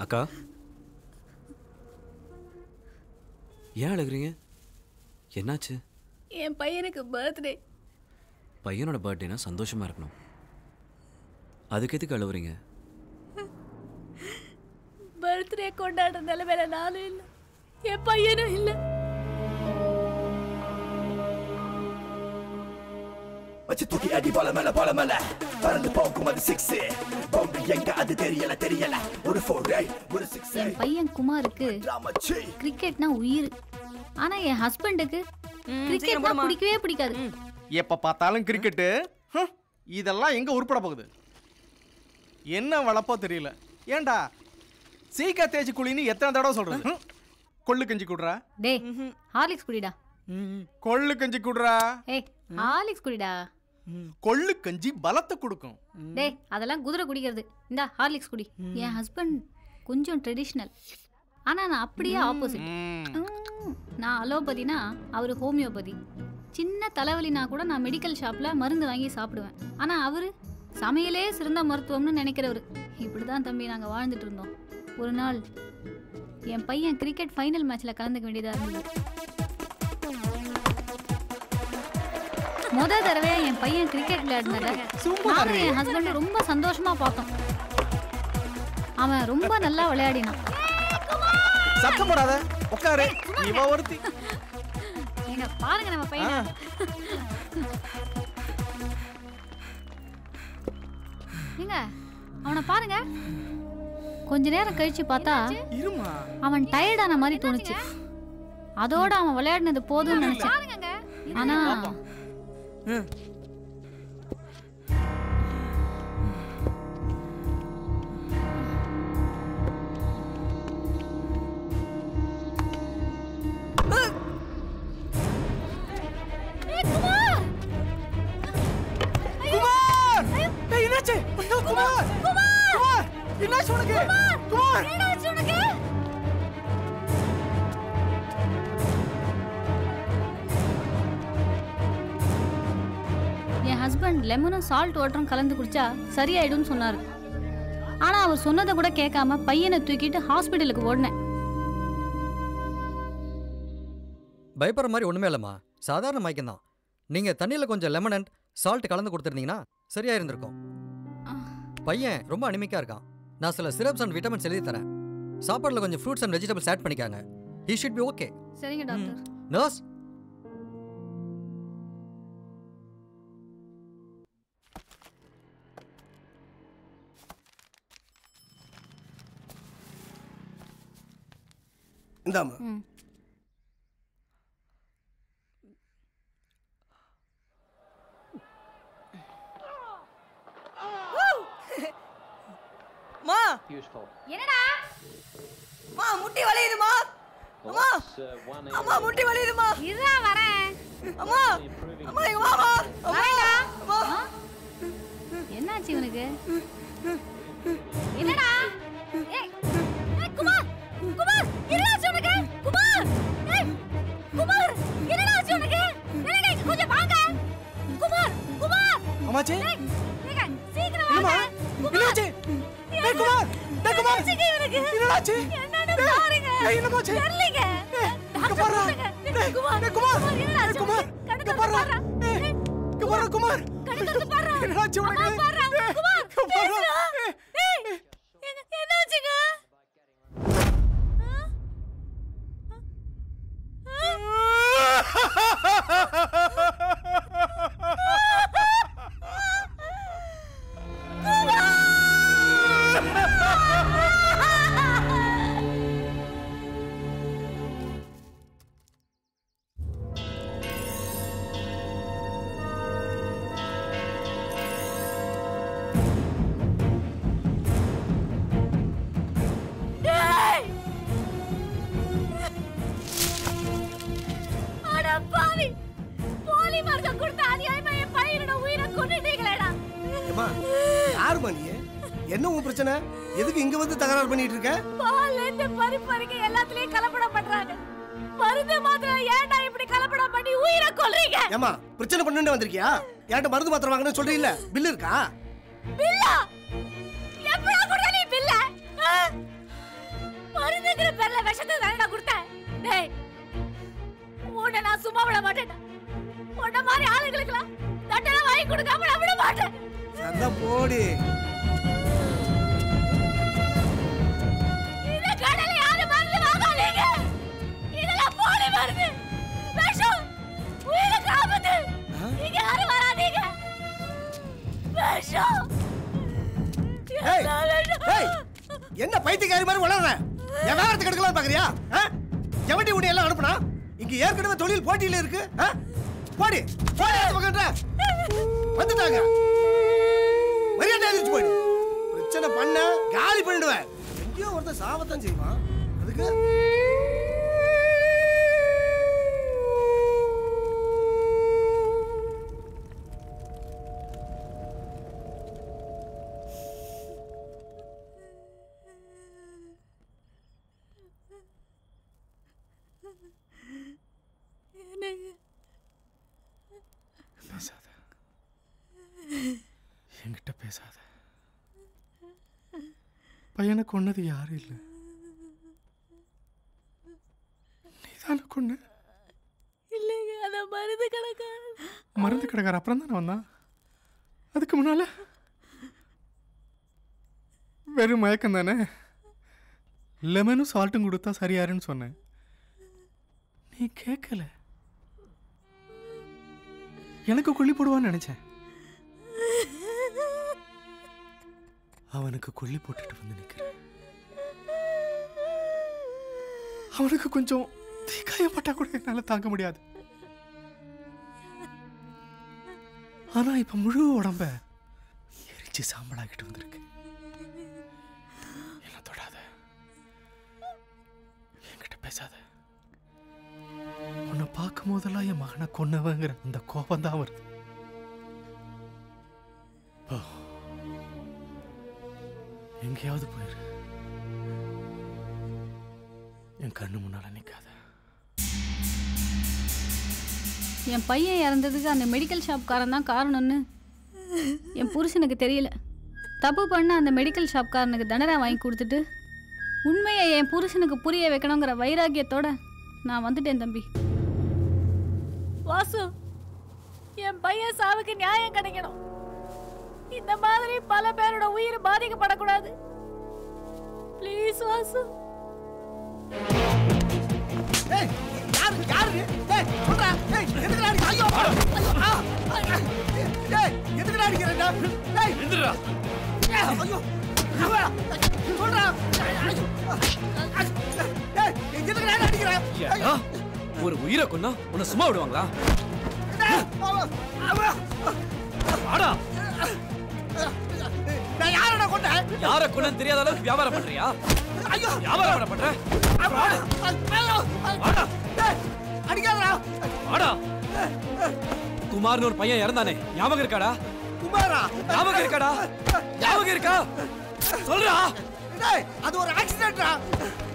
அக்கா ஏன் அழுகுறீங்க? என்னாச்சு? என் பையனுக்கு பர்த்டே. பையனோட பர்த்டேனா சந்தோஷமா இருக்கணும். அதுக்கு எதுக்கு அழுவுறீங்க? பர்த்டே கொண்டாடுற நிலைமையில நானும் இல்லை, என் பையனும் இல்லை. வச்சு தூக்கி அடி போல மேல பறந்து போகும் அது 6 பவுண்டரி எங்க அது தெரியல ஒரு 4 ஒரு 6. என் பையன் குமாருக்கு கிரிக்கெட்னா உயிர். ஆனா என் ஹஸ்பண்டுக்கு கிரிக்கெட்னா பிடிக்கவே பிடிக்காது. எப்ப பார்த்தாலும் கிரிக்கெட்டு, இதெல்லாம் எங்க உருப்பட போகுது? என்ன வளப்போ தெரியல. ஏண்டா சீக்கிரம் தேய்ச்சி குளின்னு எத்தனை தடவை சொல்றது? கொள்ளு கஞ்சி குடுறா. டேய் ஹார்லிக்ஸ் குடிடா. கொள்ளு கஞ்சி குடுறா. ஏய் ஹார்லிக்ஸ் குடிடா. கொள்ளு கஞ்சி பலத்தை கொடுக்கும். டேய் அதெல்லாம் குதிரை குடிக்கிறது. இந்தா ஹார்லிக்ஸ் குடி. என் ஹஸ்பண்ட் கொஞ்சம் ட்ரெடிஷ்னல், ஆனா நான் அப்படியே ஆப்போசிட். நான் அலோபதினா அவர் ஹோமியோபதி. சின்ன தலைவலினா கூட நான் மெடிக்கல் ஷாப்ல மருந்து வாங்கி சாப்பிடுவேன். ஆனா அவரு சமையலே சிறந்த மருத்துவம்னு நினைக்கிறவர். இப்படிதான் தம்பி நாங்க வாழ்ந்துட்டு இருந்தோம். ஒரு நாள் என் பையன் கிரிக்கெட் ஃபைனல் மேட்ச்ல கலந்துக்க வேண்டியதா இருந்தது. முதல் தடவை என் பையன் கிரிக்கெட் விளையாடுனாங்க. நானும் என் ஹஸ்பண்ட் ரொம்ப சந்தோஷமா பார்த்தோம். அவன் ரொம்ப நல்லா விளையாடினான். சத்தம் போடாத, உட்காரு. இவ ஒருத்தி. நீங்க பாருங்க நம்ம பையன். நீங்க அவனை பாருங்க. கொஞ்ச நேரம் கழிச்சு பார்த்தா அவன் டயர்டான மாதிரி தோணுச்சு. அதோட அவன் விளையாடினது போதும்னு நினைச்சேன். ஆனா என் ஹஸ்பண்ட் லெமனும் சால்ட் வாட்டரும் கலந்து குடிச்சா சரியாயிடும் சொன்னாரு. ஆனா அவர் சொன்னதை கூட கேட்காம பையனை தூக்கிட்டு ஹாஸ்பிட்டலுக்கு ஓடினேன். பயப்படுற மாதிரி ஒண்ணுமே இல்லம்மா, சாதாரண மயக்கம் தான். நீங்க தண்ணியில கொஞ்சம் லெமன் அண்ட் சால்ட் கலந்து கொடுத்துருந்தீங்கன்னா சரியா இருந்திருக்கும். பையன் ரொம்ப அனிமிக்கா இருக்கான். நான் சில சிரப்ஸ் அண்ட் விட்டமின்ஸ் எழுதி தரேன். சாப்பாடுல கொஞ்சம் ஃப்ரூட்ஸ் அண்ட் வெஜிடபிள்ஸ் ஆட் பண்ணிக்காங்க. He should be okay. சரிங்க டாக்டர். நர்ஸ், இந்தாமா. மா என்னடா? மா முட்டி வலியுதுமா. அம்மா அம்மா முட்டி வலியுதுமா. இருடா வரேன். அம்மா அம்மா இங்க வாமா. வரேன்டா. அம்மா என்னாச்சு இவனுக்கு? என்னடா? ஏய் குமார் குமார் என்னாச்சு உனக்கு? குமார் ஏய் குமார் என்னாச்சு உனக்கு? என்னடா கொஞ்சம் வாங்க. குமார் குமார் அம்மாச்சி ஏங்க சீக்கிரம் வாங்க. என்னாச்சு? டேய் குமார், டேய் குமார், என்னாச்சு? என்னன்னு பாருங்க. டேய் என்னமாச்சு? தெரியலங்க. டாக்டர் டேய் குமார், டேய் குமார், என்னாச்சு? குமார், கண்ணு பாரு. குமார் குமார், கண்ணு பாரு. என்னாச்சு உனக்கு? குமார் குமார், ஏய் என்னாச்சுங்க? என்ன உன் பிரச்சனை? எதுக்கு இங்க வந்து தகராறு பண்ணிட்டு இருக்க? பால்ல இருந்து பருப்பு வரைக்கும் எல்லாத்துலயும் கலப்படம் பண்றாங்க. மருந்து மாத்திரை ஏன்டா இப்படி கலப்படம் பண்ணி உயிரை கொல்றீங்க? ஏமா பிரச்சனை பண்ணணும்னு வந்திருக்கியா? ஏன்டா மருந்து மாத்திரை வாங்கணும்னு சொல்றீல்ல? பில் இருக்கா? பில்லா? எப்படா கொடுத்த நீ பில்ல? சேவைங்கிற பேர்ல விஷத்தை தானடா கொடுத்தேன். டேய், உன்னை நான் சும்மா விட மாட்டேன். உன்ன மாதிரி ஆளுங்களுக்குலாம் தண்டனை வாங்கி கொடுக்காம நான் விட மாட்டேன். சந்தா போடி. இந்த கடலை யாரு மருந்து வாங்காதீங்க. இதெல்லாம் போலி மருந்து. விஷம். உயிருக்கு ஆபத்து. இங்க யாரும் வராதீங்க. விஷம். என்ன பைத்தியக்காரி மாதிரி வளர்ற? என் வியாபாரத்துக்கு எடுக்கலாம் பாக்குறியா? எவட்டி உன்னை எல்லாம் அனுப்புனா? இங்க ஏற்கனவே தொழில் போட்டியில இருக்கு. போடி போடி வந்துட்டாங்க. மரியாதை எதிர்த்து போயிடு. பிரச்சனை பண்ண காலி பண்ணிடுவேன். எங்கேயோ ஒருத்தர் சாவத்தான் செய்வான். அதுக்கு பேசாத, என்கிட்ட பேசாத. பையனை கொன்னது யாரும் இல்லை, நீதான கொன்ன. இல்லைங்க, அத மருந்து கடைக்கார. மருந்து கடைக்கார அப்புறம் தானே வந்தான். அதுக்கு முன்னால வெறும் மயக்கம் தானே. லெமனும் சால்ட்டும் கொடுத்தா சரியாருன்னு சொன்னேன். நீ கேட்கல. எனக்கு கொல்லி போடுவான்னு நினைச்சேன். அவனுக்கு கொல்லி போட்டுட்டு வந்து நிக்கிறேன். அவனுக்கு கொஞ்சம் தீக்காயப்பட்டா கூட என்னால தாங்க முடியாது. ஆனா இப்ப முழு உடம்ப எரிச்சு சாம்பலாகிட்டு வந்திருக்கு. என்ன தொடாத, என்கிட்ட பேசாத. உன்னை பார்க்கும் போதெல்லாம் என் மகனை கொன்னவங்கிற அந்த கோபம் தான் வருது. எங்கேயாவது போயிரு, என் கண்ணு முன்னால நிக்காத. என் பையன் இறந்ததுக்கு அந்த மெடிக்கல் ஷாப்காரன் தான் காரணம்னு என் புருஷனுக்கு தெரியல. தப்பு பண்ண அந்த மெடிக்கல் ஷாப்காரனுக்கு தண்டனை வாங்கி கொடுத்துட்டு உண்மையை என் புருஷனுக்கு புரிய வைக்கணுங்கிற வைராக்கியத்தோட நான் வந்துட்டேன் தம்பி. வாசு, என் பையன் சாவுக்கு நியாயம் கிடைக்கணும். இந்த மாதிரி பல பேரோட உயிர் பாதிக்கப்படக்கூடாது. ப்ளீஸ் வாசு. ஏய் யாரு யாரு? ஏய் சொல்றா. ஏய் எதுக்குடா அடிக்க? ஐயோ ஏய் எதுக்குடா அடிக்கிறடா? ஏய் எந்திரா. ஐயோ சொல்றா. ஏய் எதுக்குடா அடிக்கிற? ஐயோ ஒரு உயிரை கொன்னா உன்னை சும்மா விடுவாங்களா? ஆடா, நான் யாரடா கொண்டேன்? யாரை கொன்னு தெரியாத அளவுக்கு வியாபாரம் பண்றியா? ஐயோ வியாபாரம் பண்ற. அடிக்காதடா. ஆடா, குமார்னு ஒரு பையன் இறந்தானே, ஞாபகம் இருக்காடா? குமாரா? ஞாபகம் இருக்காடா? ஞாபகம் இருக்கா? சொல்றா. டேய் அது ஒரு ஆக்சிடென்ட்டா.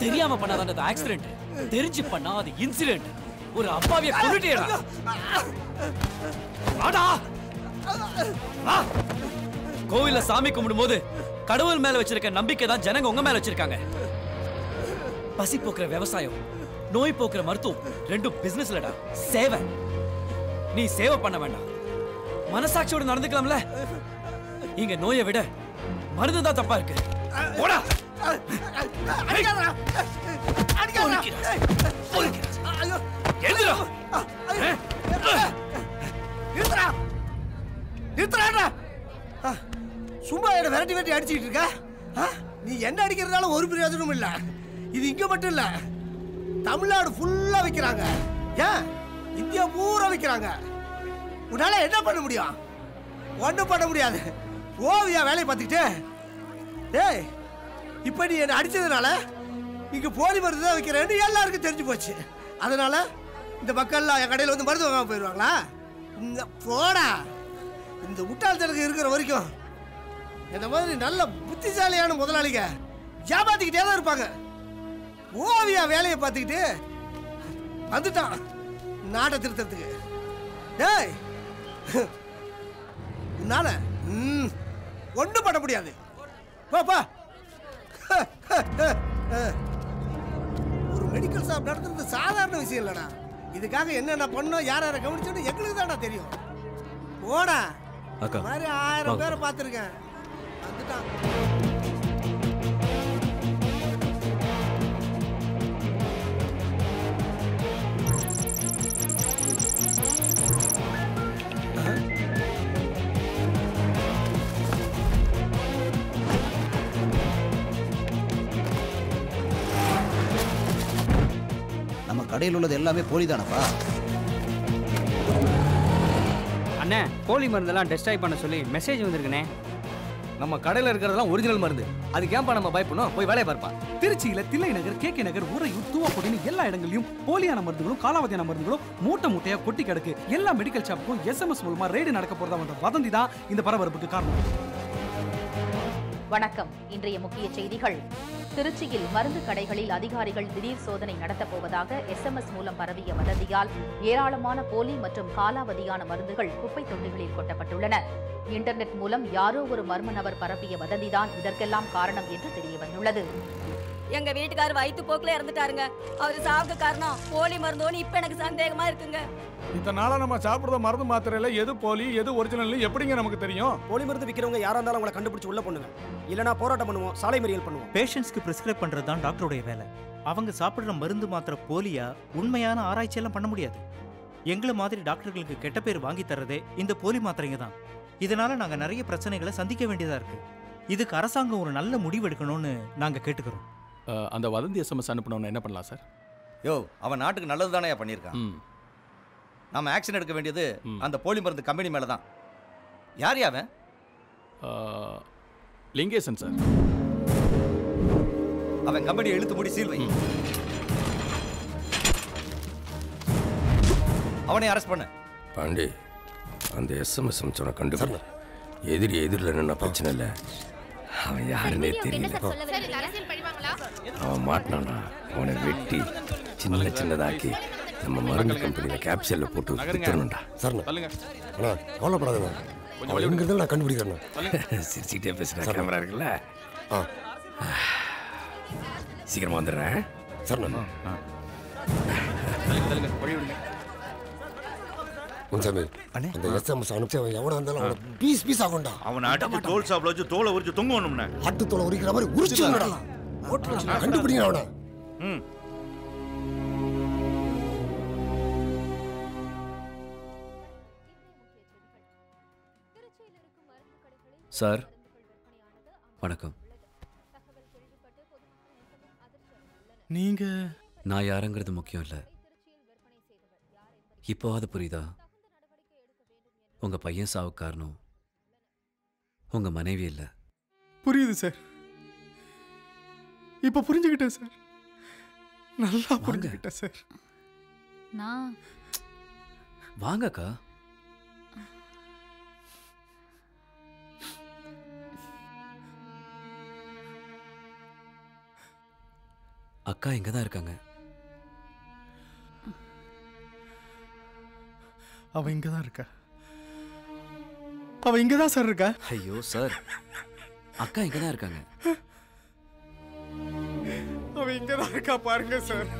தெரியாம பண்ணாத அந்த ஆக்சிடென்ட், தெரிஞ்சு பண்ணா அது இன்சிடென்ட். ஒரு அப்பாவிய கொன்னுட்டேடா. வாடா வா. கோவில்ல சாமி கும்பிடும்போது கடவுள் மேல வச்சிருக்க நம்பிக்கை தான் ஜனங்க உங்க மேல வச்சிருக்காங்க. பசி போக்குற விவசாயம், நோய் போக்குற மருத்துவம் ரெண்டும் பிசினஸ் இல்லடா, சேவை. நீ சேவை பண்ண வேண்டாம், மனசாட்சியோட நடந்துக்கலாம்ல. இங்க நோயை விட மருந்து தான் தப்பா இருக்கு. போடா. அடிக்காதடா. அடிக்காதடா. ஐயோ எழுதுடா. நிறுத்துடா. நிறுத்துடா. சும்மா என்ன விரட்டி விரட்டி அடிச்சுக்கிட்டு இருக்க? நீ என்ன அடிக்கிறதுனால ஒரு பிரயோஜனமும் இல்ல. இது இங்க மட்டும் இல்ல, தமிழ்நாடு ஃபுல்லா வைக்கிறாங்க. ஏன் இந்தியா பூரா வைக்கிறாங்க. உன்னால என்ன பண்ண முடியும்? ஒன்றும் பண்ண முடியாது. ஓவியா வேலையை பார்த்துக்கிட்டு. டேய் இப்ப நீ என்ன அடிச்சதுனால இங்க போலி மருந்து தான் வைக்கிறேன்னு எல்லாருக்கும் தெரிஞ்சு போச்சு. அதனால இந்த மக்கள்லாம் என் கடையில் வந்து மருந்து வாங்க போயிடுவாங்களா? இந்த போடா. இந்த முட்டாள்தனத்துக்கு இருக்கிற வரைக்கும் இந்த மாதிரி நல்ல புத்திசாலியான முதலாளிங்க ஏமாத்திக்கிட்டே தான் இருப்பாங்க. ஓவியா வேலையை பார்த்துக்கிட்டு வந்துட்டான் நாட்டை திருத்தத்துக்கு. டேய் உன்னால ஒன்றும் பண்ண முடியாது. பாப்பா மெடிக்கல் ஷாப் நடத்துறது சாதாரண விஷயம் இல்லடா. இதுக்காக என்னென்ன பண்ணோம், யார் யாரை கவனிச்சோன்னு எங்களுக்கு தான்டா தெரியும். போடா. அக்கா மாதிரி 1000 பேரை பார்த்துருக்கேன். வந்துட்டான். நம்ம கடையில் உள்ளது எல்லாமே போலி தானப்பா? அண்ணே, போலி மருந்தெல்லாம் டெஸ்ட்ராய் பண்ண சொல்லி மெசேஜ் வந்திருக்குண்ணே. நம்ம கடையில் இருக்கிறதெல்லாம் ஒரிஜினல் மருந்து. அதுக்கு ஏன்பா நம்ம பயப்படணும்? போய் வேலையை பார்ப்பா. திருச்சியில தில்லை நகர், கேகே நகர், உறையூர், தூவாக்குடின்னு எல்லா இடங்களையும் போலியான மருந்துகளும் காலாவதியான மருந்துகளும் மூட்டை மூட்டையா கொட்டி கிடக்கு. எல்லா மெடிக்கல் ஷாப்புக்கும் SMS மூலமா ரெய்டு நடக்க போறதா வந்த வதந்தி தான் இந்த பரபரப்புக்கு காரணம். வணக்கம். இன்றைய முக்கிய செய்திகள். திருச்சியில் மருந்து கடைகளில் அதிகாரிகள் திடீர் சோதனை நடத்தப் போவதாக SMS மூலம் பரவிய வதந்தியால் ஏராளமான போலி மற்றும் காலாவதியான மருந்துகள் குப்பை தொட்டிகளில் கொட்டப்பட்டுள்ளன. இன்டர்நெட் மூலம் யாரோ ஒரு மர்ம நபர் பரப்பிய வதந்திதான் இதற்கெல்லாம் காரணம் என்று தெரியவந்துள்ளது. எங்க வீட்டுக்காரர் வயிற்று போக்குல இறந்துட்டாருங்க. அவரு சாவுக்கு காரணம் போலி மருந்தோன்னு இப்ப எனக்கு சந்தேகமா இருக்குங்க. இத்தனை நாளா நம்ம சாப்பிடுற மருந்து மாத்திரையில எது போலி எது ஒரிஜினல் எப்படிங்க நமக்கு தெரியும்? போலி மருந்து விற்கிறவங்க யாரா இருந்தாலும் அவங்களை கண்டுபிடிச்சு உள்ள பண்ணுங்க. இல்லனா போராட்டம் பண்ணுவோம், சாலை மறியல் பண்ணுவோம். பேஷண்ட்ஸ்க்கு பிரிஸ்கிரைப் பண்றது தான் டாக்டருடைய வேலை. அவங்க சாப்பிடுற மருந்து மாத்திரை போலியா உண்மையான ஆராய்ச்சி எல்லாம் பண்ண முடியாது. எங்களை மாதிரி டாக்டர்களுக்கு கெட்ட பேர் வாங்கி தர்றதே இந்த போலி மாத்திரைங்க தான். இதனால நாங்க நிறைய பிரச்சனைகளை சந்திக்க வேண்டியதா இருக்கு. இதுக்கு அரசாங்கம் ஒரு நல்ல முடிவு எடுக்கணும்னு நாங்க கேட்டுக்கிறோம். அந்த வதந்தி SMS அனுப்பணும்னு என்ன பண்ணலாம் சார்? யோ, அவன் நாட்டுக்கு நல்லது தானே பண்ணியிருக்கான். நாம ஆக்ஷன் எடுக்க வேண்டியது அந்த போலி மருந்து கம்பெனி மேல தான். யார் அவன்? லிங்கேசன் சார். அவன் கம்பெனியை இழுத்து மூடி சீல் வை. அவனை அரெஸ்ட் பண்ண. பாண்டி, அந்த SMS சொன்ன கண்டுபிடி. எதிரில் நின்ன பிரச்சனை இல்லை. அவன் யாருன்னே தெரியல. அவன் மாட்டினானா அவனை வெட்டி சின்னதாக்கி நம்ம மருந்து கம்பெனியில கேப்சூல்ல போட்டு வித்துறணும்டா. சரணா அண்ணா, கவலைப்படாதண்ணா. அவன் எங்க இருந்தாலும் நான் கண்டுபிடிக்கிறேன். சிரிச்சுக்கிட்டே பேசுகிறேன். கேமரா இருக்குல்ல? சீக்கிரமா வந்துடுறேன். சரணா முன்சாமி, அந்த SMS அனுப்பிச்சு அவன் எவனா இருந்தாலும் அவனை பீஸ் ஆகும்டா. அவன் அடிச்சு தோல் சாப்பிட வச்சு தோலை உரிச்சு தொங்கணும்னா ஆட்டு தோலை உரிக்கிற மாதிரி உரிச்சுடா. கண்டுபிடிங்க அவனை. சார் வணக்கம். நீங்க நான் யாருங்கிறது முக்கியம் இல்லை. இப்போ அது புரியுதா? உங்க பையன் சாவு காரணம் உங்க மனைவி இல்லை. புரியுது சார். இப்ப புரிஞ்சுக்கிட்டேன் சார். நல்லா புரிஞ்சுக்கிட்டேன் சார். நான் வாங்கக்கா. அக்கா இங்க தான் இருக்காங்க. அவ இங்கதான் இருக்கா. அவ இங்கதான் சார் இருக்கா. ஐயோ சார், அக்கா இங்க தான் இருக்காங்க. அவ இங்கதான் இருக்கா பாருங்க சார்.